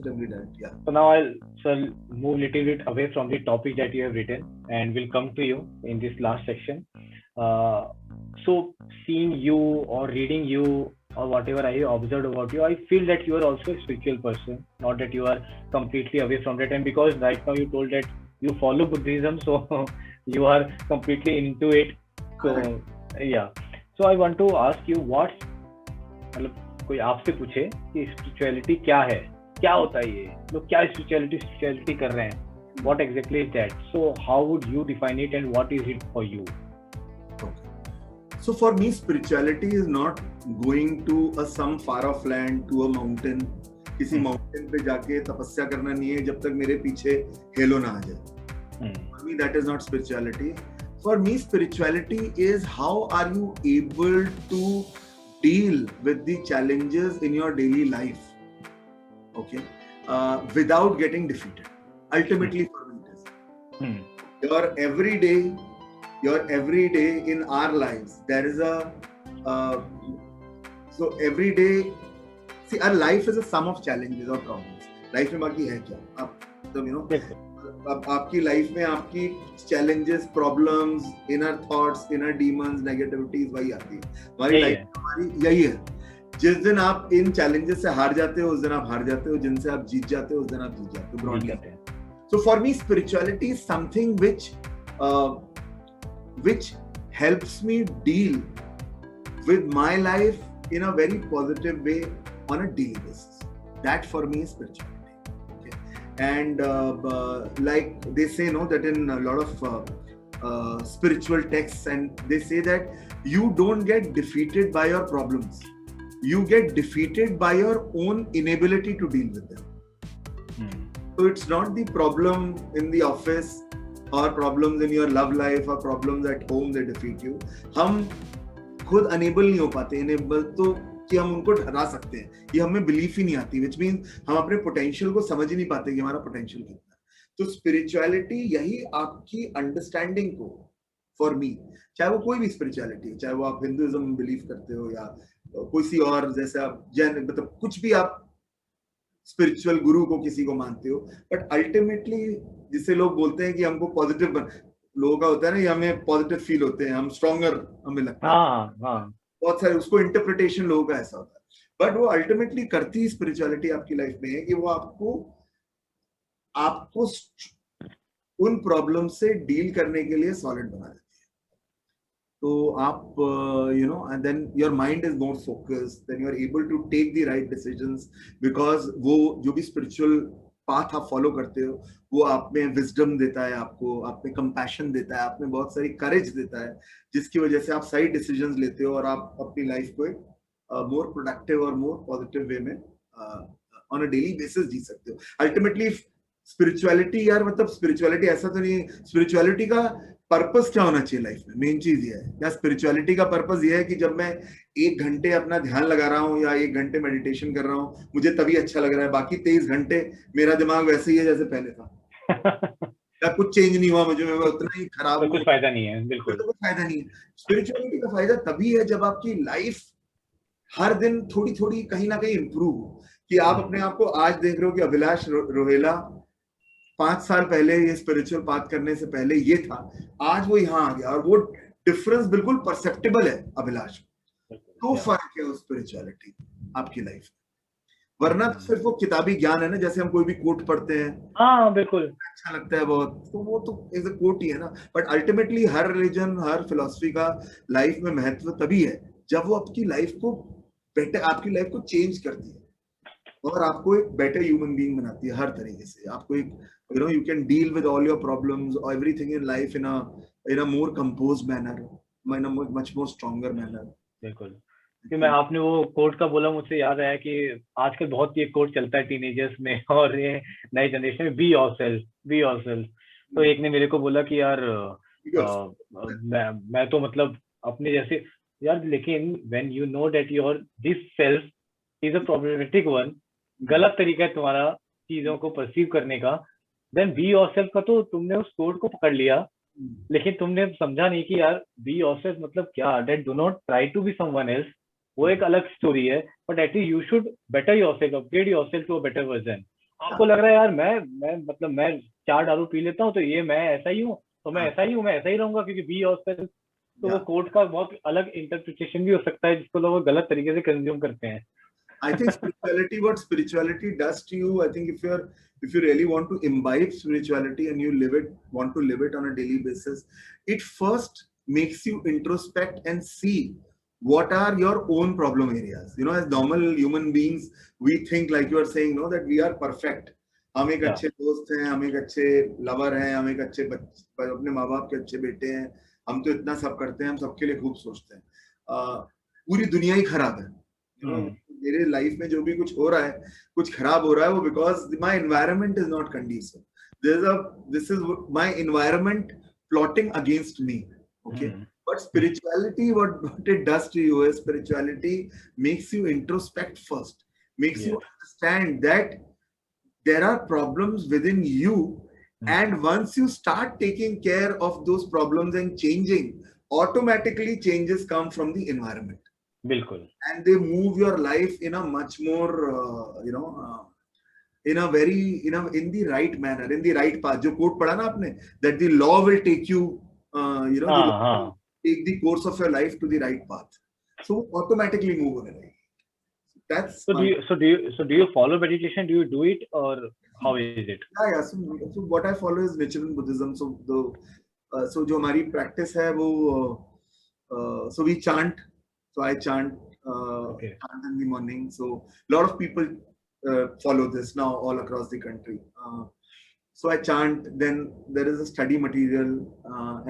positively that. Yeah. So now I'll move a little bit away from the topic that you have written, and we'll come to you in this last section. Uh, so seeing you or reading you or whatever I observed about you, I feel that you are also a spiritual person, not that you are completely away from that. And because right now you told that you follow Buddhism, so you are completely into it. Correct. So yeah. So I want to ask you, what मतलब कोई आपसे पूछे कि spirituality क्या है, क्या होता है, ये लोग क्या स्पिरिचुअलिटी कर रहे हैं, what exactly is that? So how would you define it and what is it for you? Okay. So for me, spirituality is not going to some far off land, to a mountain. किसी mountain पे जाके तपस्या करना नहीं है जब तक मेरे पीछे हेलो ना आ जाए. For me, that is not spirituality. For me, spirituality is how are you able to deal with the challenges in your daily life, okay, without getting defeated. Ultimately, for me, it is your every day in our lives. There is so every day. See, our life is a sum of challenges or problems. Life में बाकी है क्या? आप अब आपकी life में आपकी challenges, problems, inner thoughts, inner demons, negativities वही आती है. हमारी लाइफ हमारी यही है. जिस दिन आप इन चैलेंजेस से हार जाते हो उस दिन आप हार जाते हो, जिनसे आप जीत जाते हो उस दिन आप जीत जाते हो. Broadly. So for me spirituality is something which helps me deal with my life in a very positive way on a daily basis. That for me is spirituality. And like they say, that in a lot of spiritual texts, and they say that you don't get defeated by your problems, you get defeated by your own inability to deal with them. So it's not the problem in the office or problems in your love life or problems at home that defeat you. हम खुद enable नहीं हो पाते. Enable तो कि हम उनको हरा सकते हैं, ये हमें बिलीफ ही नहीं आती. विच मीन हम अपने पोटेंशियल को समझ ही नहीं पाते कि हमारा पोटेंशियल कितना है. तो स्पिरिचुअलिटी यही आपकी अंडरस्टैंडिंग को, फॉर मी, चाहे वो कोई भी स्पिरिचुअलिटी, चाहे वो आप हिंदुइज्म में बिलीव करते हो या कोई और, जैसे आप जैन, मतलब कुछ भी आप स्पिरिचुअल गुरु को किसी को मानते हो, बट अल्टीमेटली जिसे लोग बोलते हैं कि हमको पॉजिटिव लोगों का होता है ना, ये हमें पॉजिटिव फील होते हैं, हम स्ट्रॉन्गर हमें लगता है. बहुत सारे उसको इंटरप्रिटेशन लोगों का ऐसा होता है. बट वो अल्टीमेटली करती स्पिरिचुअलिटी आपकी लाइफ में है कि वो आपको उन प्रॉब्लम से डील करने के लिए सॉलिड बना देती है. तो आप and then your mind is more focused, then you are able to take the right decisions, because वो जो भी स्पिरिचुअल पाथ आप फॉलो करते हो वो आप में विजडम देता है, आपको आप में कंपैशन देता है, आप में बहुत सारी करेज देता है, जिसकी वजह से आप सही डिसीजंस लेते हो और आप अपनी लाइफ को एक मोर प्रोडक्टिव और मोर पॉजिटिव वे में ऑन अ डेली बेसिस जी सकते हो. अल्टीमेटली स्पिरिचुअलिटी यार, मतलब स्पिरिचुअलिटी ऐसा तो नहीं, स्पिरिचुअलिटी का पर्पस क्या होना चाहिए लाइफ में, मेन चीज ये है. या स्पिरिचुअलिटी का पर्पस ये है कि जब मैं 1 घंटे अपना ध्यान लगा रहा हूँ या 1 घंटे मेडिटेशन कर रहा हूँ, मुझे तभी अच्छा लग रहा है, बाकी 23 घंटे मेरा दिमाग वैसे ही है जैसे पहले था. या कुछ चेंज नहीं हुआ मुझे, मैं उतना ही खराब हूँ, कुछ फायदा नहीं है. बिल्कुल, तो कुछ फायदा नहीं है. स्पिरिचुअलिटी का फायदा तभी है जब आपकी लाइफ हर दिन थोड़ी थोड़ी कहीं ना कहीं इंप्रूव हो, कि आप अपने आप को आज देख रहे हो कि अभिलाष रोहेला 5 साल पहले ये स्पिरिचुअल बात करने से पहले ये था, आज वो यहाँ आ गया, और वो डिफरेंस बिल्कुल परसेप्टेबल है अभिलाष. तो फर्क है उस स्पिरिचुअलिटी आपकी लाइफ में. वरना तो सिर्फ वो किताबी ज्ञान है ना, जैसे हम कोई भी कोट पढ़ते हैं, हाँ बिल्कुल अच्छा लगता है बहुत, तो वो तो एज अ कोट ही है ना. But ultimately her religion, her philosophy का लाइफ में महत्व तभी है जब वो आपकी लाइफ को बेटर, आपकी लाइफ को चेंज करती है और आपको एक बेटर ह्यूमन बीइंग बनाती है हर तरीके से. आपको एक you can deal with all your problems or everything in life in a more composed manner, in a much more stronger manner. बिल्कुल. कि मैं आपने वो कोट का बोला, मुझसे याद आया कि आजकल बहुत ये कोट चलता है टीनेजर्स में और ये नई जनरेशन में, बी योरसेल्फ, बी योरसेल्फ. तो एक ने मेरे को बोला कि यार मैं तो मतलब अपने जैसे यार, लेकिन when you know that your this self is a problematic one, गलत तरीका है तुम्हारा चीजों को परसीव करने का, देन बी योरसेल्फ का तो तुमने उस कोड को पकड़ लिया, लेकिन तुमने समझा नहीं कि यार बी योरसेल्फ मतलब क्या, that do not try to be someone else, वो एक अलग स्टोरी है, but at least you should better yourself, upgrade yourself to a better version. आपको लग रहा है यार मैं मतलब मैं 4 दारू पी लेता हूँ तो ये मैं ऐसा ही हूँ, तो मैं हाँ, ऐसा ही हूँ, मैं ऐसा ही रहूंगा क्योंकि बी योरसेल्फ। तो वो या कोट का बहुत अलग इंटरप्रिटेशन भी हो सकता है जिसको लोग गलत तरीके से कंज्यूम करते हैं। I think spirituality, what spirituality does to you, I think if you really want to imbibe spirituality and you live it, want to live it on a daily basis, it first makes you introspect and see what are your own problem areas. You know, as normal human beings, we think like you are saying, no, that we are perfect. हम एक या अच्छे दोस्त हैं, हम एक अच्छे lover हैं, हम एक अच्छे अपने माँ बाप के अच्छे बेटे हैं, हम तो इतना सब करते हैं, हम सबके लिए खूब सोचते हैं। पूरी दुनिया ही खराब है, यू नो। हम्म मेरे लाइफ में जो भी कुछ हो रहा है, कुछ खराब हो रहा है, वो because my environment is not conducive. This is my environment plotting against me, okay. Hmm But spirituality, what it does to you is spirituality makes you introspect first, makes you yes understand that there are problems within you, and once you start taking care of those problems and changing, automatically changes come from the environment, बिल्कुल। and they move your life in a much more in a very in the right manner, in the right path. जो quote पढ़ा ना आपने, that the law will take you, the हाँ law will हाँ। take the course of your life to the right path, so automatically move on it. That's So do one. you so do you so do you follow meditation? Do you do it or how is it? Yeah, so what I follow is Nichiren Buddhism. So so जो हमारी practice है वो so we chant. So I Okay. chant in the morning. So a lot of people follow this now all across the country. So I chant. Then there is a study material,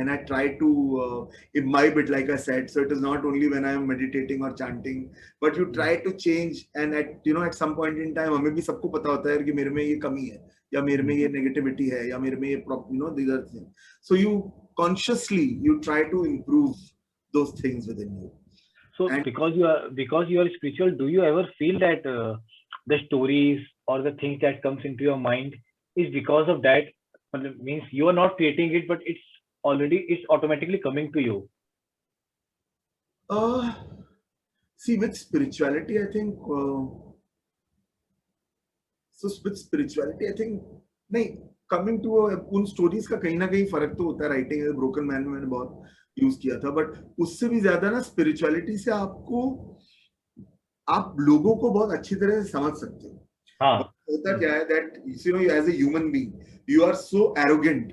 and I try to imbibe it, like I said. So it is not only when I am meditating or chanting, but you try to change. And at some point in time, हमें भी सबको पता होता है कि मेरे में ये कमी है, या मेरे में ये नेगेटिविटी है, या मेरे में ये these are things. So you try to improve those things within you. So And because you are spiritual, do you ever feel that the stories or the things that comes into your mind is because of that? Means you are not creating it, but it's automatically coming to you. uh, see, with spirituality, I think with spirituality, I think नहीं, coming to उन stories का कहीं ना कहीं फर्क तो होता है। राइटिंग ब्रोकन मैन में मैंने बहुत यूज किया था, बट उससे भी ज्यादा ना स्पिरिचुअलिटी से आप लोगों को बहुत अच्छी तरह से समझ सकते हो। हाँ। होता क्या है that as a human being you are so arrogant,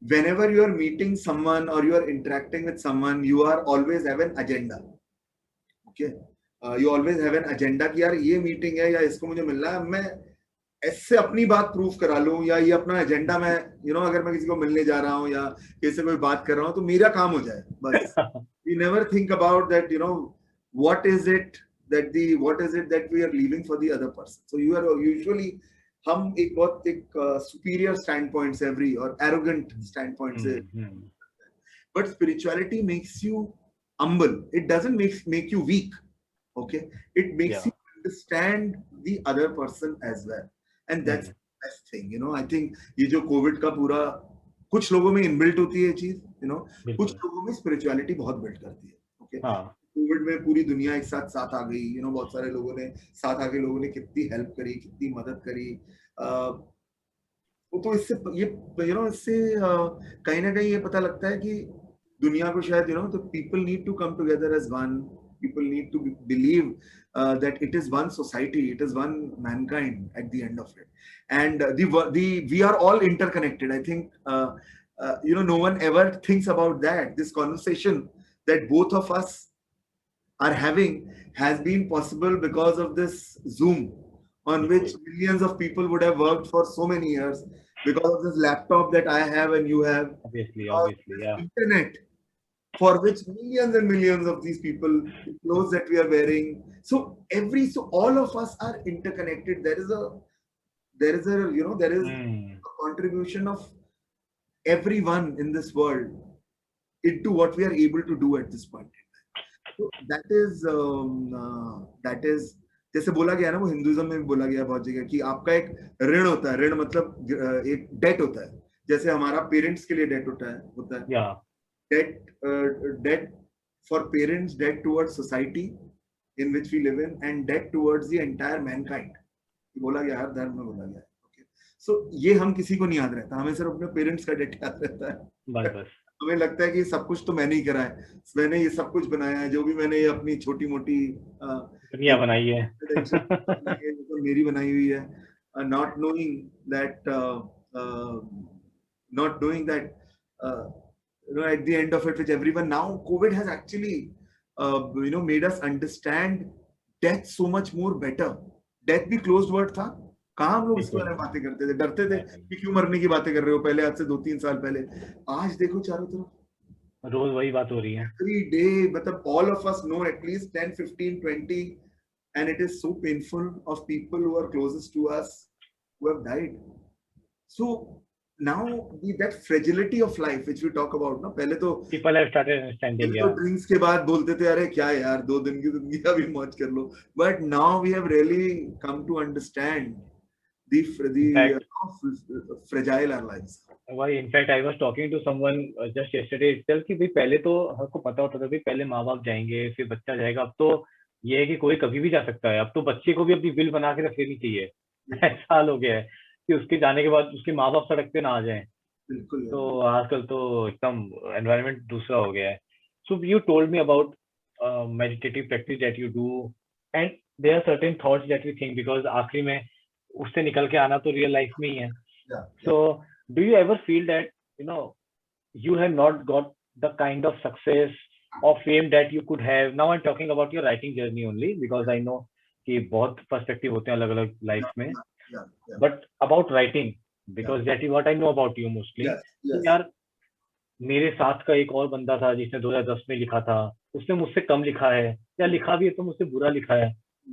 whenever you are meeting someone or you are interacting with someone, you are always have an agenda, okay. You always have an agenda कि यार ये meeting है या इसको मुझे मिलना है, मैं ऐसे अपनी बात प्रूफ करा लूं, या ये अपना एजेंडा मैं अगर मैं किसी को मिलने जा रहा हूं या किसी से कोई बात कर रहा हूं तो मेरा काम हो जाए बस। We never think about that, what is it what is it that we are leaving for the other person. So you are usually हम एक बहुत एक superior standpoint से every और arrogant standpoint से, but spirituality makes you humble. It doesn't make you weak, okay. It makes Yeah. you understand the other person as well, and that's the best thing. I think ये जो Covid का पूरा, कुछ लोगों में inbuilt होती है ये चीज, कुछ बिल्कुल। लोगों में स्पिरिचुअलिटी बहुत बिल्ड करती है, ओके। हाँ। कोविड में पूरी दुनिया एक साथ आ गई, बहुत सारे लोगों ने साथ आके, लोगों ने कितनी हेल्प करी, कितनी मदद करी। वो तो इससे ये इससे कहीं ना कहीं ये पता लगता है कि दुनिया को शायद तो people need to come together as one, people need to believe that it is one society, it is one mankind at the end of it, and we are all interconnected. I think no one ever thinks about that. This conversation that both of us are having has been possible because of this Zoom, on which millions of people would have worked for so many years, because of this laptop that I have and you have, Obviously, yeah. internet for which millions and millions of these people, the clothes that we are wearing, so all of us are interconnected. There is a contribution of everyone in this world into what we are able to do at this point. So that is जैसे बोला गया ना, वो Hinduism में भी बोला गया बहुत जगह कि आपका एक ऋण होता है। ऋण मतलब एक डेट होता है, जैसे हमारा पेरेंट्स के लिए डेट होता है Yeah. debt for parents, debt towards society in which we live in, and debt towards the entire mankind. बोला गया, हर धर्म में बोला गया। सो ये हम किसी को नहीं याद रहता, हमें सिर्फ अपने पेरेंट्स का डेट याद रहता है। बस बस हमें लगता है कि सब कुछ तो मैंने ही करा है, मैंने ये सब कुछ बनाया है, जो भी मैंने ये अपनी छोटी मोटी दुनिया बनाई है। तो मेरी बनाई हुई है, not knowing that not knowing that uh, at the end of it, which everyone now, COVID has actually made us understand death so much more better. Death भी closed word था, कहाँ हम लोग इसके बारे में बातें करते थे, डरते थे कि क्यों मरने की बातें कर रहे हो, पहले आज से 2-3 साल पहले। आज देखो चारों तरफ रोज वही बात हो रही है। every day, मतलब all of us know at least 10, 15, 20, and it is so painful of people who are closest to us who have died. So now that fragility of life which we talk about ना, पहले तो people have started understanding, तो drinks के बाद बोलते थे अरे क्या यार 2 दिन की जिंदगी अभी मौज कर लो, but now we have really come to understand the fragile our lives. Why, in fact, I was talking to someone just yesterday itself कि भाई पहले तो हमको पता होता था भाई पहले माँ बाप जाएंगे फिर बच्चा जाएगा, अब तो ये है कि कोई कभी भी जा सकता है, अब तो बच्चे को भी अपनी विल बना के रख लेनी चाहिए। ऐसा हाल हो गया है कि उसके जाने के बाद उसके माँ बाप सड़क पे ना आ जाए। बिल्कुल तो आजकल तो एकदम एनवायरनमेंट दूसरा हो गया है। So you told me about meditative practice that you do, and there are certain thoughts that we think because आखिरी में उससे निकल के आना तो रियल लाइफ में ही है। So do you ever feel that you have not got the kind of success or fame that you could have? Now I'm talking about your writing journey only because I know कि बहुत perspective होते हैं अलग अलग life में, but about writing because that is what I know about you mostly. यार मेरे साथ का एक और बंदा था जिसने 2010 में लिखा था, उसने मुझसे कम लिखा है या लिखा भी है तो मुझसे बुरा लिखा है,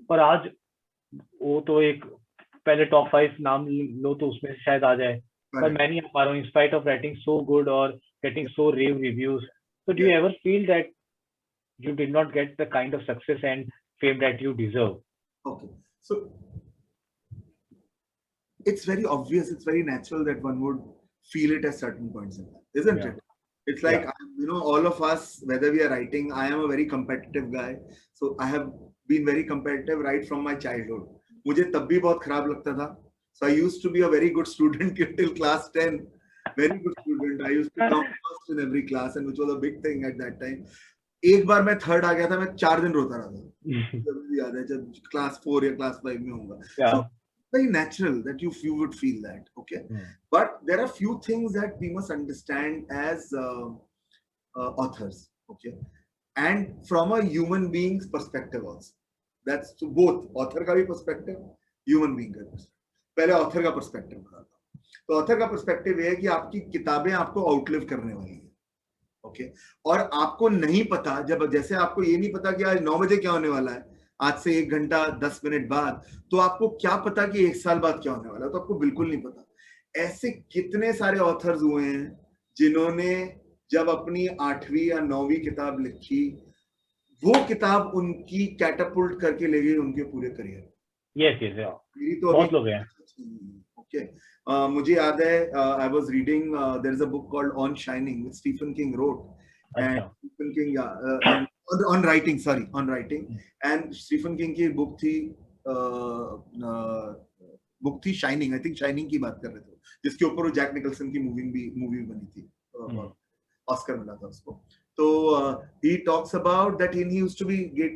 पर आज वो तो एक पहले टॉप 5 नाम लो तो उसमें शायद आ जाए, पर मैं नहीं आ पा रहा हूँ in spite of writing so good or getting so rave reviews. So do you ever feel that you did not get the kind of success and fame that you deserve? Okay, so it's very obvious, it's very natural that one would feel it at certain points in life, isn't it? It's like, all of us, whether we are writing, I am a very competitive guy. So I have been very competitive right from my childhood. मुझे तब भी बहुत खराब लगता था. So I used to be a very good student till class 10. Very good student. I used to come first in every class, and which was a big thing at that time. एक बार मैं third आ गया था, मैं 4 दिन रोता रहा था. जब भी याद है जब क्लास 4 या क्लास 5 में होऊंगा. So very natural that you would feel that, okay? But there are few things that we must understand as authors, okay? And from a human being's perspective also. That's so both author का भी perspective, human being का perspective. पहले author का perspective बताता हूँ. तो author का perspective ये है कि आपकी किताबें आपको outlive करने वाली हैं, okay? और आपको नहीं पता, जब जैसे आपको ये नहीं पता कि आज 9 बजे क्या होने वाला है, आज से 1 घंटा 10 मिनट बाद, तो आपको क्या पता कि 1 साल बाद क्या होने वाला है, तो आपको बिल्कुल नहीं पता। ऐसे कितने सारे ऑथर्स हुए हैं जिन्होंने जब अपनी 8वीं या 9वीं किताब लिखी, वो किताब उनकी कैटापुल्ट करके ले गई उनके पूरे करियर। मेरी तो बहुत लोग हैं। ओके, मुझे याद है, I was reading, there is a book called on Shining which Stephen King wrote, and Stephen King on writing, and Stephen King की बुक थी शाइनिंग, आई थिंक शाइनिंग की बात कर रहे थे, जिसके ऊपर वो जैक निकलसन की मूवी बनी थी, ऑस्कर मिला था उसको। तो he talks about that he used to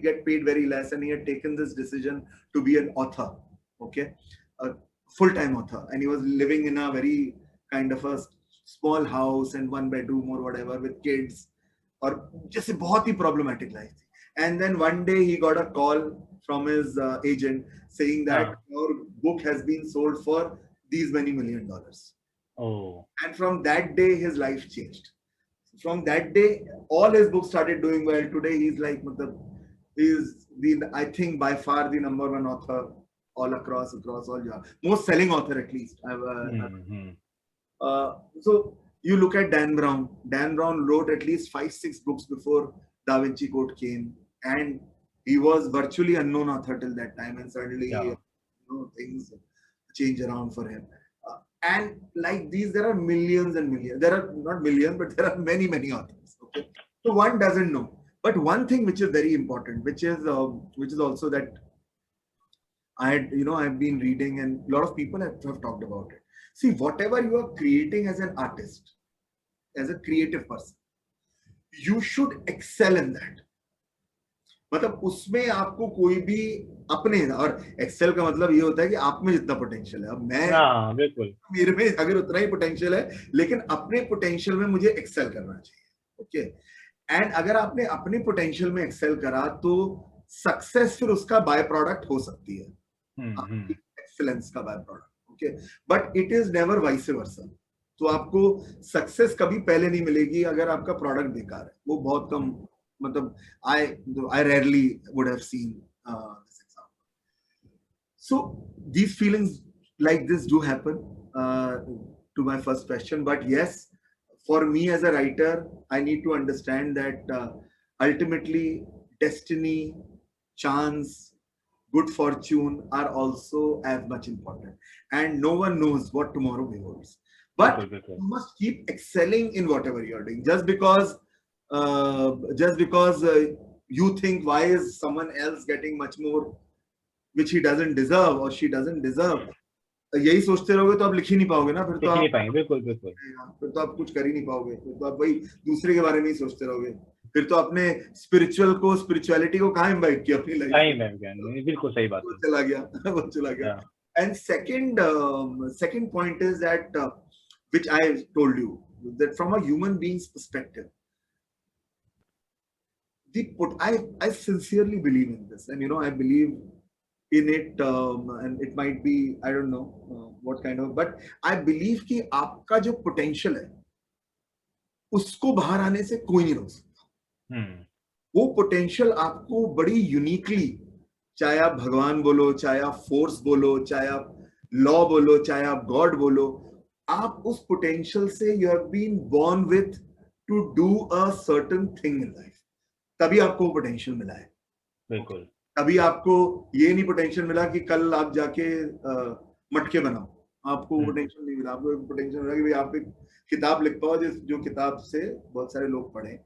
get paid very less, and he had taken this decision to be an author, okay, a full-time author, and he was living in a very kind of a small house and 1 bedroom or whatever with kids, और जैसे बहुत ही problematic life थी. And then one day he got a call from his agent saying that your book has been sold for these many $1 million. Oh. And from that day his life changed. From that day all his books started doing well. Today he's like, he's I think by far the #1 author all across all jobs. Most selling author at least. So you look at Dan Brown. Dan Brown wrote at least 5-6 books before Da Vinci Code came, and he was virtually unknown author till that time, and suddenly things change around for him. And like these, there are millions and millions. There are not millions, but there are many authors. Okay, so one doesn't know. But one thing which is very important, which is also that I've been reading, and a lot of people have talked about it. See, whatever you are creating as an artist, as a creative person, you should excel in that. मतलब उसमें आपको कोई भी अपने, और Excel का मतलब ये होता है कि आप में जितना पोटेंशियल है, अब मैं बिल्कुल मेरे में अगर उतना ही पोटेंशियल है, लेकिन अपने पोटेंशियल में मुझे एक्सेल करना चाहिए. ओके. एंड अगर आपने अपने पोटेंशियल में एक्सेल करा तो सक्सेस फिर उसका बाय प्रोडक्ट हो सकती है, एक्सेलेंस का by product. Okay. But it is never vice versa. तो आपको सक्सेस कभी पहले नहीं मिलेगी अगर आपका प्रोडक्ट बेकार है. वो बहुत कम, मतलब I rarely would have seen this example. So these feelings like this do happen, to my first question. But yes, for me as a writer, I need to understand that ultimately destiny, chance, good fortune are also as much important, and no one knows what tomorrow beholds. But you must keep excelling in whatever you are doing. Just because you think, why is someone else getting much more which he doesn't deserve or she doesn't deserve, यही सोचते रहोगे तो आप लिख ही नहीं पाओगे ना. फिर तो आप बिल्कुल फिर तो आप कुछ कर ही नहीं पाओगे. फिर तो आप वही दूसरे के बारे में ही सोचते रहोगे. फिर तो अपने स्पिरिचुअलिटी को कहाँ इनवाइट किया अपनी लाइफ में. बिल्कुल सही बात. वो चला गया. And second point is that which I told you, that from a human being's perspective, I sincerely believe in this, and I believe in it, and it might be, I don't know what kind of, but I believe कि आपका जो potential है उसको बाहर आने से कोई नहीं रोक सकता. वो potential आपको बड़ी uniquely, चाहे आप भगवान बोलो, चाहे आप force बोलो, चाहे आप law बोलो, चाहे आप God बोलो, आप उस potential से you have been born with to do a certain thing in life. तभी आपको पोटेंशियल मिला है. बिल्कुल. तभी आपको ये नहीं पोटेंशियल मिला कि कल आप जाके मटके बनाओ. आपको पोटेंशियल नहीं मिला. आपको पोटेंशियल मिला कि भाई आप एक किताब लिख पाओ जो किताब से बहुत सारे लोग पढ़ें.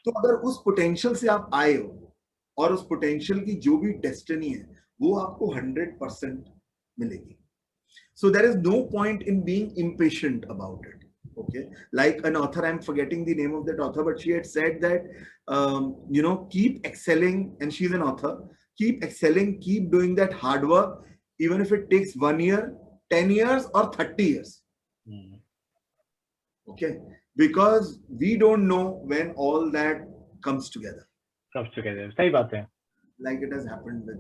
तो अगर उस पोटेंशियल से आप आए हो और उस पोटेंशियल की जो भी डेस्टिनी है वो आपको 100% मिलेगी. So there is no point in being impatient about it. Okay, like an author, I'm forgetting the name of that author, but she had said that keep excelling, and she's an author. Keep excelling, keep doing that hard work, even if it takes 1 year, 10 years, or 30 years. Okay, because we don't know when all that comes together. सही बात है. Like it has happened with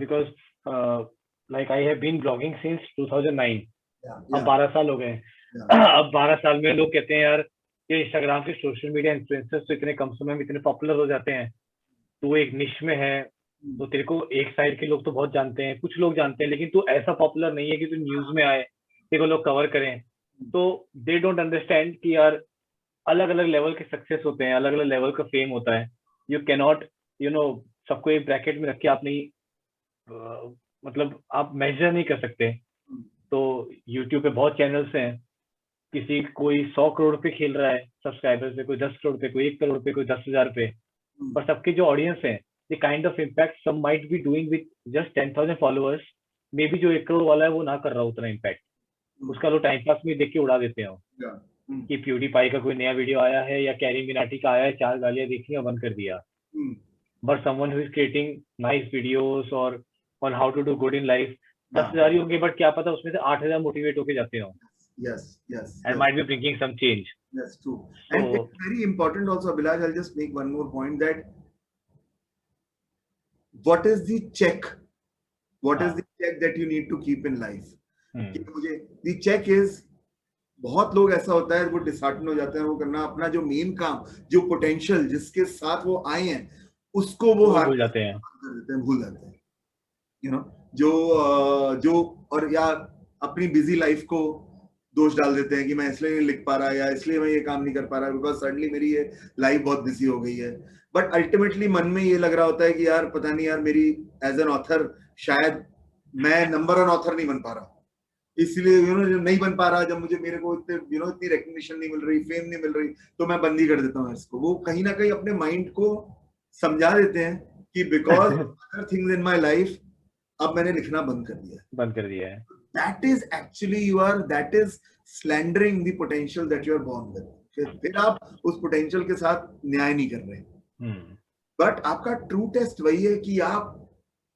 because like I have been blogging since 2009. अब 12 साल हो गए. अब 12 साल में लोग कहते हैं यार ये इंस्टाग्राम के सोशल मीडिया इन्फ्लुएंसर्स तो इतने कम समय में इतने पॉपुलर हो जाते हैं, तो एक निश में है, तो तेरे को एक साइड के लोग तो बहुत जानते हैं, कुछ लोग जानते हैं, लेकिन तू ऐसा पॉपुलर नहीं है कि तू न्यूज में आए, तेरे को लोग कवर करें. तो दे डोंट अंडरस्टैंड कि यार अलग अलग लेवल के सक्सेस होते हैं, अलग अलग लेवल का फेम होता है. यू कैन नॉट सबको एक ब्रैकेट में रख के आप नहीं, मतलब आप मेजर नहीं कर सकते. तो यूट्यूब पे बहुत चैनल्स हैं, किसी कोई 100 करोड़ पे खेल रहा है सब्सक्राइबर्स पे, कोई 10 करोड़ पे, कोई 1 करोड़ पे, कोई 10,000 पे, पर सबके जो ऑडियंस है, the kind of impact some might be doing with just 10,000 followers, maybe जो 1 करोड़ वाला है वो ना कर रहा उतना इम्पैक्ट, उसका लोग टाइम पास में देख के उड़ा देते हो कि प्यूडीपाई का कोई नया वीडियो आया है या कैरी मिनाटी का आया है, 4 गालियां देखी और बंद कर दिया. But someone who is creating nice videos और on how to do good in life, 10,000 ही होंगे, बट क्या पता उसमें से 8,000 मोटिवेट होके जाते हो. Yes. And might be bringing some change. Yes, true. And it's very important also, Abhilash, I'll just make one more point, that what is the check? What is the check that you need to keep in life? The check is, बहुत लोग ऐसा होता है वो dishearten हो जाते हैं, वो करना अपना जो मेन काम, जो पोटेंशियल जिसके साथ वो आए हैं उसको वो भूल जाते हैं. जो और या अपनी बिजी लाइफ को दोष डाल देते हैं कि मैं इसलिए नहीं लिख पा रहा या इसलिए मैं ये काम नहीं कर पा रहा बिकॉज सडनली मेरी ये लाइफ बहुत बिजी हो गई है. बट अल्टीमेटली मन में ये लग रहा होता है कि यार पता नहीं यार मेरी एज एन ऑथर शायद मैं नंबर 1 ऑथर नहीं बन पा रहा, इसलिए नहीं बन पा रहा, जब मुझे मेरे को इतनी रिकग्निशन नहीं मिल रही, फेम नहीं मिल रही, तो मैं बंद ही कर देता हूँ इसको. वो कहीं ना कहीं अपने माइंड को समझा देते हैं कि because other things in my life अब मैंने लिखना बंद कर दिया है. बंद कर दिया है. That is actually that is slandering the potential that you are born with. फिर आप उस पोटेंशियल के साथ न्याय नहीं कर रहे. बट आपका ट्रू टेस्ट वही है कि आप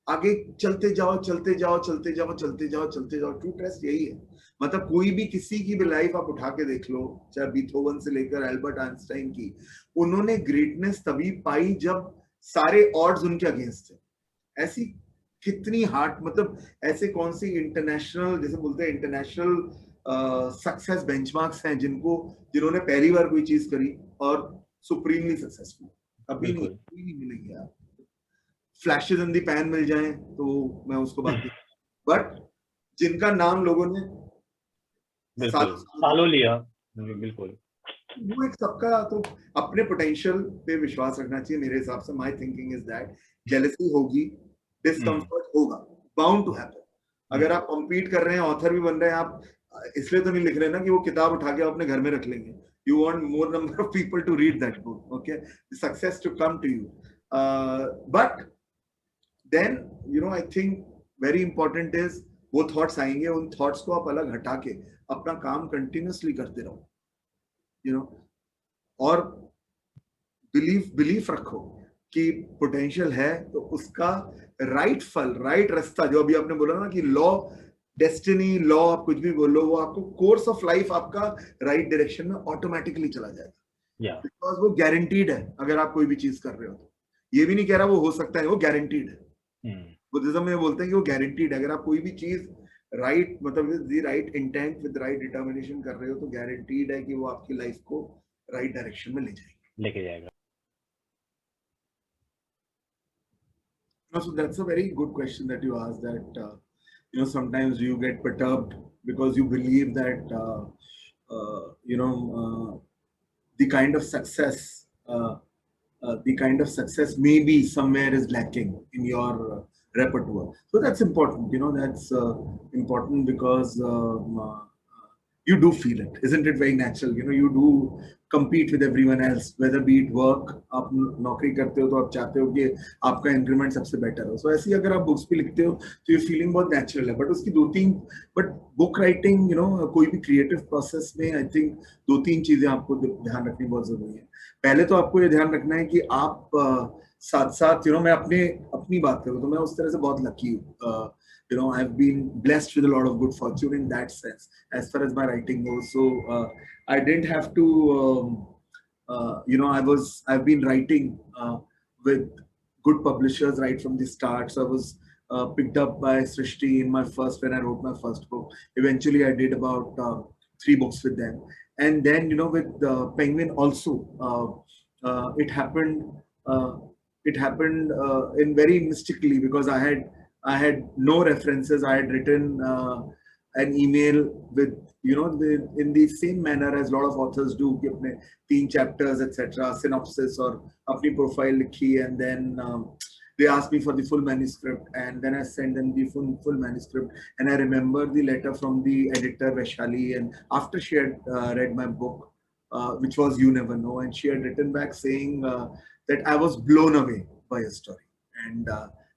आगे चलते जाओ चलते जाओ चलते जाओ चलते जाओ चलते जाओ. ट्रू टेस्ट यही है. मतलब कोई भी किसी की भी लाइफ आप उठा के देख लो, चाहे बीथोवन से लेकर एल्बर्ट आइंस्टाइन की, उन्होंने ग्रेटनेस तभी पाई जब सारे ऑड्स उनके अगेंस्ट थे. ऐसी कितनी हार्ट, मतलब ऐसे कौन सी इंटरनेशनल, जैसे बोलते हैं इंटरनेशनल सक्सेस बेंचमार्क्स हैं जिन्होंने पहली बार कोई चीज करी और सुप्रीमली सक्सेसफुल. अभी नहीं मिलेंगे. आप फ्लैशेस इन दी पैन मिल जाएं तो मैं उसको बात नहीं, बट जिनका नाम लोगों ने सालों लिया, बिल्कुल वो एक सबका तो अपने पोटेंशियल पे विश्वास रखना चाहिए मेरे हिसाब से. My thinking is that jealousy होगी, डिस्कम्फर्ट होगा, बाउंड टू हैपन. अगर आप कॉम्पीट कर रहे हैं, ऑथर भी बन रहे हैं, आप इसलिए तो नहीं लिख रहे ना कि वो किताब उठा के अपने घर में रख लेंगे. You want more number of people to read that book, okay? The success to come to you. But then, I think very important is वो thoughts आएंगे, उन thoughts को आप अलग हटा के अपना काम continuously करते रहो, और belief रखो कि potential है तो उसका right फल, right रास्ता, जो अभी आपने बोला ना कि law, डेस्टिनी, लॉ, आप कुछ भी बोलो, वो आपको कोर्स ऑफ लाइफ आपका राइट डायरेक्शन में ऑटोमेटिकली चला जाएगा. बिकॉज वो गारंटीड है. अगर आप कोई भी चीज कर रहे हो तो, ये भी नहीं कह रहा वो हो सकता है, वो गारंटीड है. बुद्धिज्म में बोलते हैं कि वो गारंटीड है. अगर आप कोई भी चीज राइट, मतलब with right intent, with right determination कर रहे हो तो गारंटीड है कि वो आपकी लाइफ को राइट डायरेक्शन में लेके जाएगा. So that's a very good question that you asked, that sometimes you get perturbed because you believe that the kind of success maybe somewhere is lacking in your repertoire. So that's important. That's important because you do feel it. Isn't it very natural? You do compete with everyone else, whether be it work, आप नौकरी करते हो तो आप चाहते हो कि आपका इंक्रीमेंट सबसे बेटर हो. सो ऐसे ही अगर आप बुक्स भी लिखते हो तो ये फीलिंग बहुत नेचुरल है. बट उसकी बट बुक राइटिंग, कोई भी क्रिएटिव प्रोसेस में आई थिंक 2-3 चीजें आपको ध्यान रखनी बहुत जरूरी है. पहले तो आपको ये ध्यान रखना है कि आप साथ साथ, मैं अपनी बात करूँ तो मैं उस तरह से बहुत लकी हूँ. I've been blessed with a lot of good fortune in that sense, as far as my writing goes. So I didn't have to, I've been writing with good publishers right from the start. So I was picked up by Srishti when I wrote my first book. Eventually, I did about 3 books with them. And then, with Penguin also, it happened in very mystically, because I had no references. I had written an email with, in the same manner as a lot of authors do, कि अपने 3 chapters, etc., synopsis और अपनी profile लिखी, and then they asked me for the full manuscript, and then I sent them the full manuscript. And I remember the letter from the editor Vaishali, and after she had read my book, which was You Never Know, and she had written back saying that I was blown away by your story, and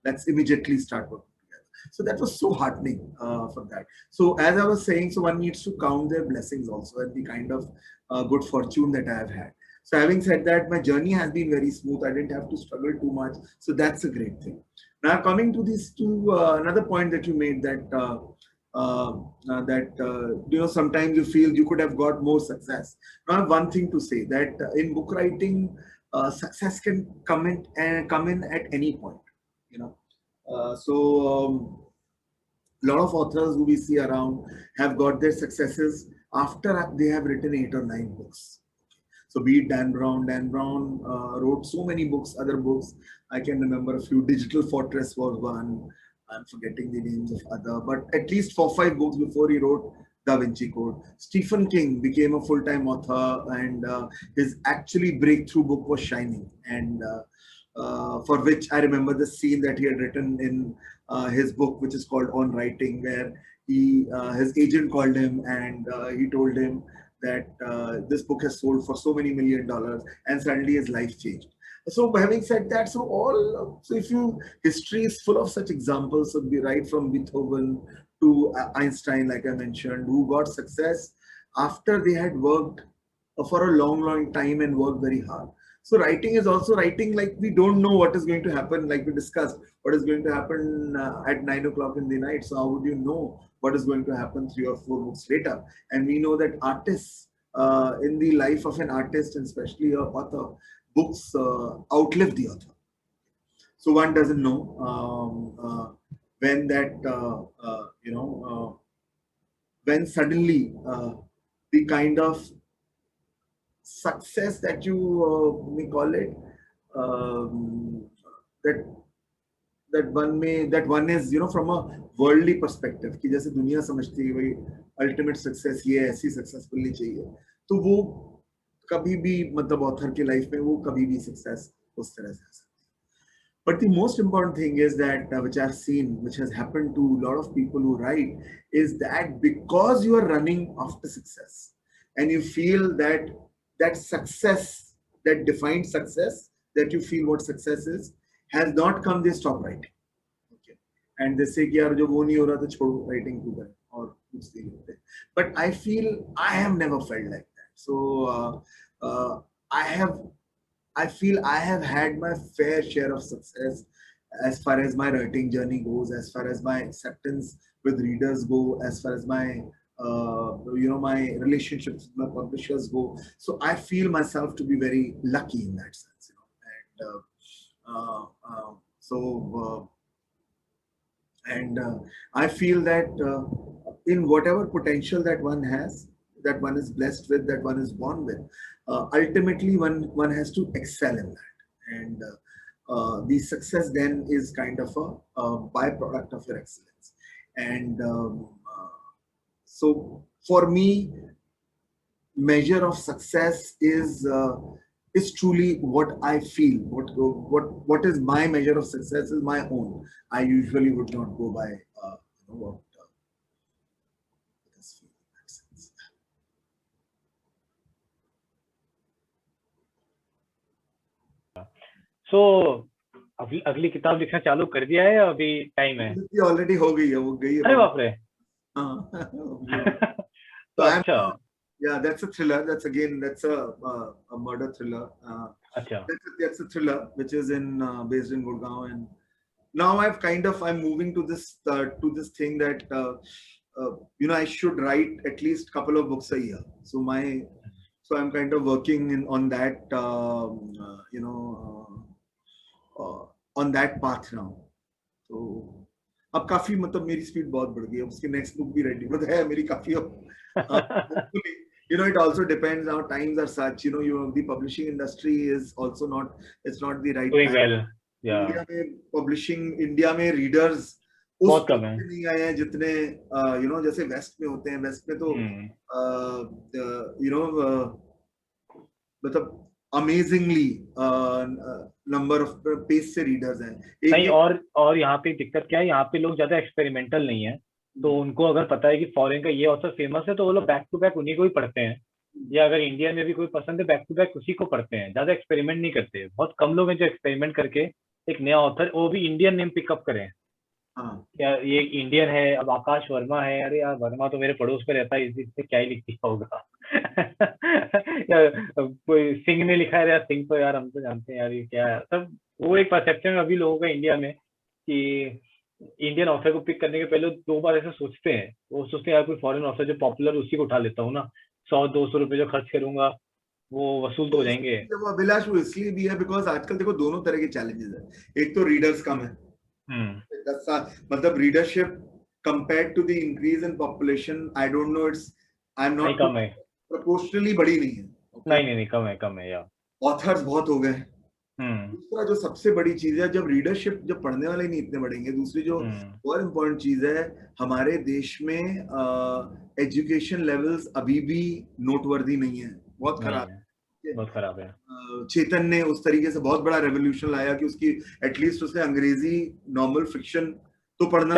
let's immediately start working together. So that was so heartening for that. So as I was saying, so one needs to count their blessings also, and the kind of good fortune that I have had. So having said that, my journey has been very smooth. I didn't have to struggle too much. So that's a great thing. Now coming to this, another point that you made, that sometimes you feel you could have got more success. Now I have one thing to say, that in book writing, success can come in at any point. A lot of authors who we see around have got their successes after they have written 8 or 9 books. So be it Dan Brown wrote so many books, other books. I can remember a few. Digital Fortress was one. I'm forgetting the names of other, but at least 4 or 5 books before he wrote Da Vinci Code. Stephen King became a full-time author, and his actually breakthrough book was Shining, and for which I remember the scene that he had written in his book, which is called On Writing, where his agent called him, and he told him that this book has sold for so many $1 million, and suddenly his life changed. So having said that, so if you, history is full of such examples, so right from Beethoven to Einstein, like I mentioned, who got success after they had worked for a long time and worked very hard. So writing is also writing, like we don't know what is going to happen, like we discussed, what is going to happen at 9 o'clock in the night. So how would you know what is going to happen 3 or 4 books later? And we know that artists, in the life of an artist, and especially a author, books outlive the author. So one doesn't know when that when suddenly the kind of success that you may call it, um, that that one is, from a worldly perspective, कि जैसे दुनिया समझती है भाई ultimate success ये ऐसी successfully चाहिए, तो वो कभी भी, मतलब ऑथर की लाइफ में वो कभी भी सक्सेस उस तरह से आ सकती है. But the most important thing is that, which I've seen, which has happened to a lot of people who write, is that because you are running after success and you feel that that success, that defined success, that you feel what success is, has not come, they stop writing. Okay. And they say कि यार जो वो नहीं हो रहा तो छोड़ो, writing को करें और कुछ नहीं होते. But I feel I have never felt like that. So I feel I have had my fair share of success as far as my writing journey goes, as far as my acceptance with readers go, as far as my my relationships with my publishers go. So I feel myself to be very lucky in that sense, and I feel that in whatever potential that one has, that one is blessed with, that one is born with, ultimately one has to excel in that. And the success then is kind of a byproduct of your excellence. And so for me, measure of success is truly what I feel. What is my measure of success is my own. I usually would not go by what others feel in that sense. So अगली किताब लिखना चालू कर दिया है या अभी time है? ऑलरेडी हो गई है, वो गई है. अरे बाप रे. So अच्छा. Yeah, that's a thriller. That's a murder thriller. That's a thriller which is based in Gurgaon, and now I'm moving to this thing that I should write at least couple of books a year. So I'm kind of working on that on that path now. So अब काफी, मतलब मेरी speed बहुत बढ़ गई है, उसकी next book भी रेडी है मेरी काफी. It also depends. Our times are such, the publishing industry is also it's not the right doing time. Well, yeah. India में publishing, India में readers बहुत कम है, नहीं आए हैं जितने जैसे वेस्ट में होते हैं. वेस्ट में तो मतलब अमेजिंगली नंबर ऑफ पेज से रीडर्स हैं. नहीं, और यहाँ पे दिक्कत क्या है, यहाँ पे लोग ज्यादा एक्सपेरिमेंटल नहीं है. तो उनको अगर पता है कि फॉरेन का ये ऑथर फेमस है तो वो लोग बैक टू बैक उन्हीं को ही पढ़ते हैं. या अगर इंडिया में भी कोई पसंद है, बैक टू बैक उसी को पढ़ते हैं, ज्यादा एक्सपेरिमेंट नहीं करते. बहुत कम लोग हैं जो एक्सपेरिमेंट करके एक नया ऑथर, वो भी इंडियन नेम पिकअप करें. क्या ये इंडियन है, अब आकाश वर्मा है, अरे यार वर्मा तो मेरे पड़ोस में रहता है, इससे क्या ही लिख दिया होगा. या कोई सिंह ने लिखा है, यार सिंह तो यार हम तो जानते हैं यार ये क्या है. सब वो एक परसेप्शन अभी लोगों का इंडिया में कि इंडियन ऑथर को पिक करने के पहले 2 बार ऐसे सोचते हैं. वो सोचते हैं यार कोई फॉरेन ऑथर जो पॉपुलर, उसी को उठा लेता हूँ ना, 100-200 रुपए जो खर्च करूंगा वो वसूल तो हो जाएंगे. वो अभिलाष वो इसलिए भी है बिकॉज आजकल देखो दोनों तरह के चैलेंजेस है. एक तो रीडर्स कम है, मतलब readership compared to the increase in population, I don't know, I am not, कम है, प्रोपोर्शनली बड़ी नहीं है. नहीं कम है यार. ऑथर्स बहुत हो गए. दूसरा जो सबसे बड़ी चीज है, जब रीडरशिप, जब पढ़ने वाले नहीं इतने बढ़ेंगे. दूसरी जो और इम्पोर्टेंट चीज है, हमारे देश में एजुकेशन लेवल्स अभी भी नोटवर्दी नहीं है, बहुत खराब है. चेतन ने उस तरीके से बहुत बड़ा रेवोल्यूशन लाया कि उसकी एटलीस्ट उसने अंग्रेजी नॉर्मल फिक्शन तो पढ़ना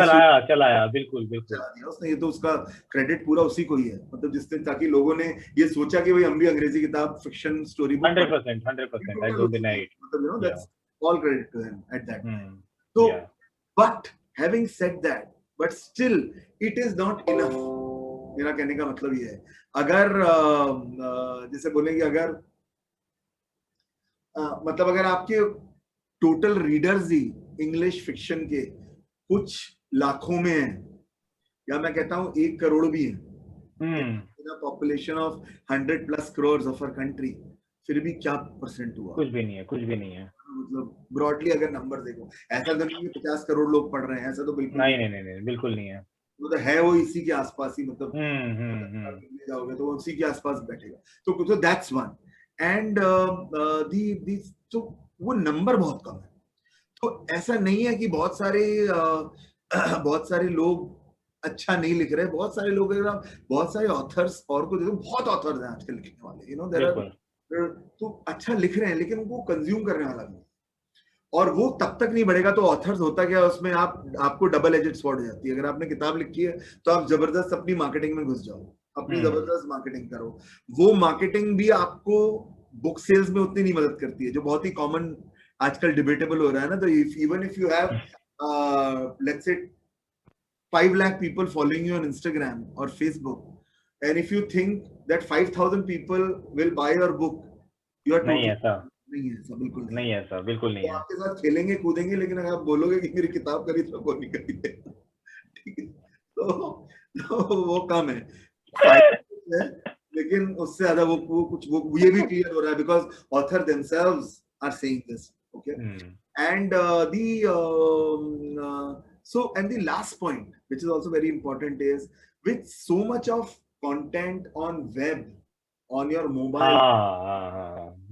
चलाया बिल्कुल बिल्कुल चला दिया उसने। ये तो उसका क्रेडिट पूरा उसी को ही है, मतलब जिसने, ताकि लोगों ने ये सोचा कि भाई हम भी अंग्रेजी किताब, fiction, story book 100%, I don't deny it. मतलब Yeah. that's all credit to him at that time. Hmm. So Yeah. but having said that, but still it is not enough. मेरा कहने का मतलब ये है, अगर जैसे बोलेंगे, अगर मतलब अगर आपके टोटल रीडर्स ही इंग्लिश फिक्शन के कुछ लाखों में हैं, या मैं कहता हूँ 1 करोड़ भी हैं, in a population of 100+ crores of our country, फिर भी क्या परसेंट हुआ? कुछ भी नहीं है। मतलब ब्रॉडली अगर नंबर देखो, ऐसा तो नहीं है 50 करोड़ लोग पढ़ रहे हैं, ऐसा तो बिल्कुल नहीं, बिल्कुल नहीं है। मतलब है वो इसी के आसपास ही, मतलब जाओगे तो उसी के आसपास बैठेगा। तो दैट्स वन। एंड दी तो वो नंबर बहुत कम है। तो ऐसा नहीं है कि बहुत सारे लोग अच्छा नहीं लिख रहे। बहुत सारे लोग, बहुत सारे ऑथर्स और को देखो, बहुत ऑथर्स हैं आजकल लिखने वाले, यू नो देयर आर, तो अच्छा लिख रहे हैं, लेकिन उनको कंज्यूम करने वाला नहीं, और वो तब तक नहीं बढ़ेगा। तो ऑथर्स होता क्या, उसमें आपको डबल एजेड स्वॉर्ड हो जाती है। अगर आपने किताब लिखी है तो आप जबरदस्त अपनी मार्केटिंग में घुस जाओ, अपनी जबरदस्त मार्केटिंग करो। वो मार्केटिंग भी आपको बुक सेल्स में उतनी नहीं मदद करती है, जो बहुत ही कॉमन आजकल डिबेटेबल हो रहा है ना। तो even if you have let's say 5 lakh people following you on Instagram or Facebook, and if you think that 5,000 people will buy your book, you are totally नहीं है ऐसा, बिल्कुल नहीं है ऐसा, बिल्कुल नहीं है। आपके साथ खेलेंगे कूदेंगे, लेकिन अगर आप बोलोगे कि मेरी किताब खरीद लो, वो नहीं खरीदेगा, ठीक है? तो वो कम है, लेकिन उससे ज्यादा वो कुछ वो ये भी क्लियर हो रहा है, because author themselves are saying this, okay? And the last point, which is also very important, is with so much of content on web, on your mobile,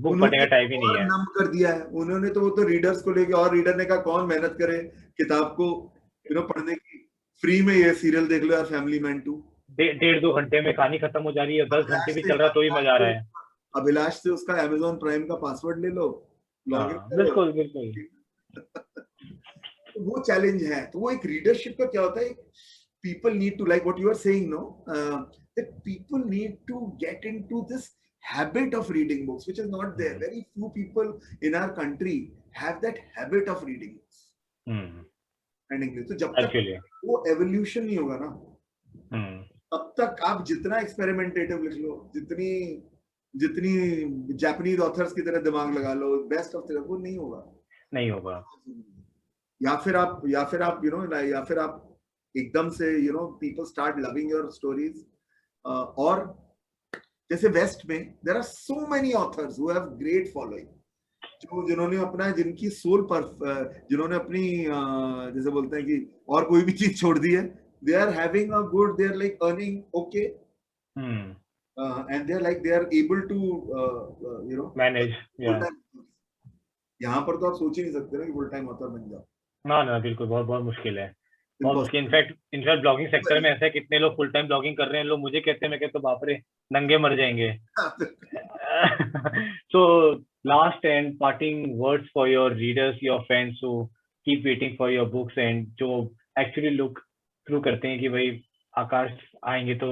book पढ़ने का टाइम ही नहीं है। नम कर दिया है उन्होंने, तो वो तो रीडर्स को लेके, और रीडर ने कहा कौन मेहनत करे किताब को पढ़ने की, फ्री में ये सीरियल देख लो यार, फैमिली मैन 2, 1.5-2 घंटे में कहानी खत्म हो जा रही है, 10 घंटे भी चल रहा तो ही मजा आ रहा है। अभिलाष से उसका Amazon प्राइम का पासवर्ड ले लो, लॉगिन करो, बिल्कुल वो चैलेंज है। तो वो एक रीडरशिप का क्या होता है, people need to, like what you are saying, no, that people need to get into this habit of reading books, which is not there. Very few people in our country have that habit of reading books and English. तो जब तक वो evolution नहीं होगा ना, तब तक आप जितना एक्सपेरिमेंटेटिव लिख लो, जितनी जापानीज ऑथर्स की तरह दिमाग लगा लो, बेस्ट ऑफ वो नहीं होगा। या फिर आप या फिर आप एकदम से people start loving your stories, और जैसे वेस्ट में there are so many authors who have great following, जिन्होंने अपना, जिनकी सोल पर, जिन्होंने अपनी जैसे बोलते हैं कि और कोई भी चीज छोड़ दी है, they are having a good, they are like earning okay, and they are able to manage, यहाँ पर तो आप सोच ही नहीं सकते ना कि फुल टाइम ऑथर बन जाओ। ना बिल्कुल, बहुत मुश्किल है, बहुत मुश्किल। इनफैक्ट ब्लॉगिंग सेक्टर में ऐसा है, कितने लोग फुल टाइम ब्लॉगिंग कर रहे हैं, लोग मुझे कहते हैं, मैं कहता हूँ बाप रे, नंगे मर जाएंगे। So last and parting words for your readers, your fans who keep waiting for your books and जो actually look through करते हैं कि भाई आकाश आएंगे तो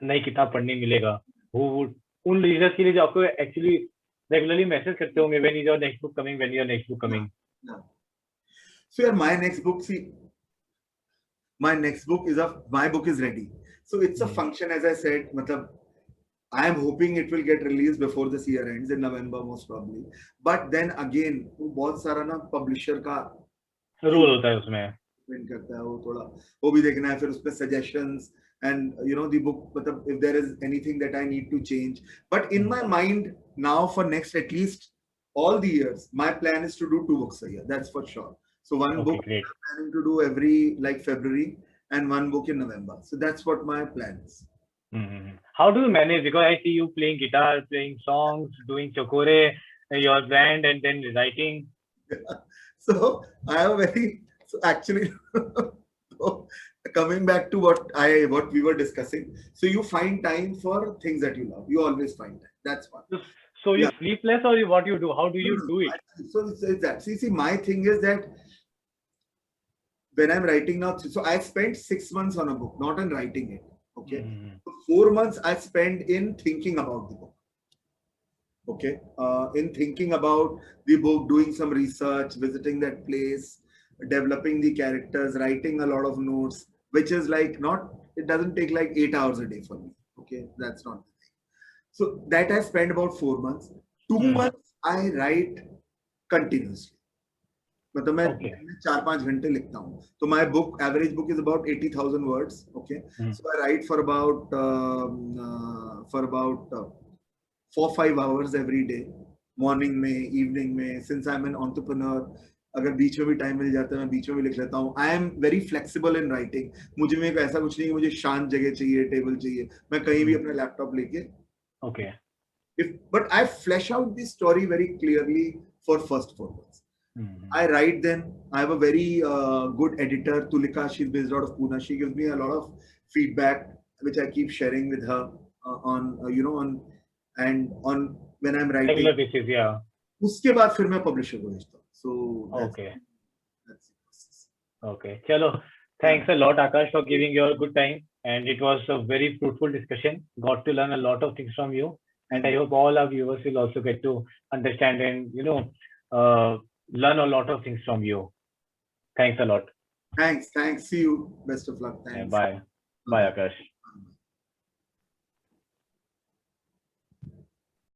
नई किताब पढ़ने मिलेगा, उन रीडर्स के लिए जो आपको एक्चुअली रेगुलरली मैसेज करते होंगे, when is your next book coming? So yeah, my next book is ready. So it's a function, as I said, matlab, I am hoping it will get released before this year ends in November most probably. But then again, वो बहुत सारा ना publisher का role होता है उसमें, depend करता है, वो थोड़ा वो भी देखना है, फिर उसपे suggestions and the book, matlab, if there is anything that I need to change. But in my mind now, for next at least all the years, my plan is to do 2 books a year. That's for sure. So one book I'm planning to do every February, and 1 book in November. So that's what my plan is. How do you manage? Because I see you playing guitar, playing songs, doing chokore, your band, and then writing. So I have actually coming back to what we were discussing. So you find time for things that you love. You always find time. That's one. So you sleep less, or what you do? How do you do it? So it's that. See, my thing is that when I'm writing now, so I spent 6 months on a book, not on writing it. Okay. Mm. So 4 months I spent in thinking about the book. Okay. In thinking about the book, doing some research, visiting that place, developing the characters, writing a lot of notes, which is like not, it doesn't take like 8 hours a day for me. Okay. That's not the thing. So that I spent about 4 months. 2 Hmm. months I write continuously. मतलब मैं Okay. 4-5 घंटे लिखता हूँ. So my book, average book is about 80,000 words. Okay. Hmm. So I write for about 4-5 hours every day. Morning में, evening में. Since I'm an entrepreneur, अगर बीच में भी टाइम मिल जाता है मैं बीच में भी लिख लेता हूँ. I am very flexible in writing. मुझे में ऐसा कुछ नहीं कि मुझे शांत जगह चाहिए, टेबल चाहिए. मैं कहीं भी अपना लैपटॉप लेके. Okay. But I flesh out the story very clearly for first 4 months. Hmm. I write them. I have a very good editor, Tulika. She's based out of Pune. She gives me a lot of feedback, which I keep sharing with her on when I'm writing. Regular basis, yeah. उसके बाद फिर मैं publisher को भेजता हूँ. So Okay. that's the process. Okay. Chalo. Thanks a lot, Akash, for giving your good time. And it was a very fruitful discussion. Got to learn a lot of things from you. And I hope all our viewers will also get to understand and, learn a lot of things from you. Thanks a lot. Thanks. See you. Best of luck. Thanks. Bye. Bye, Akash.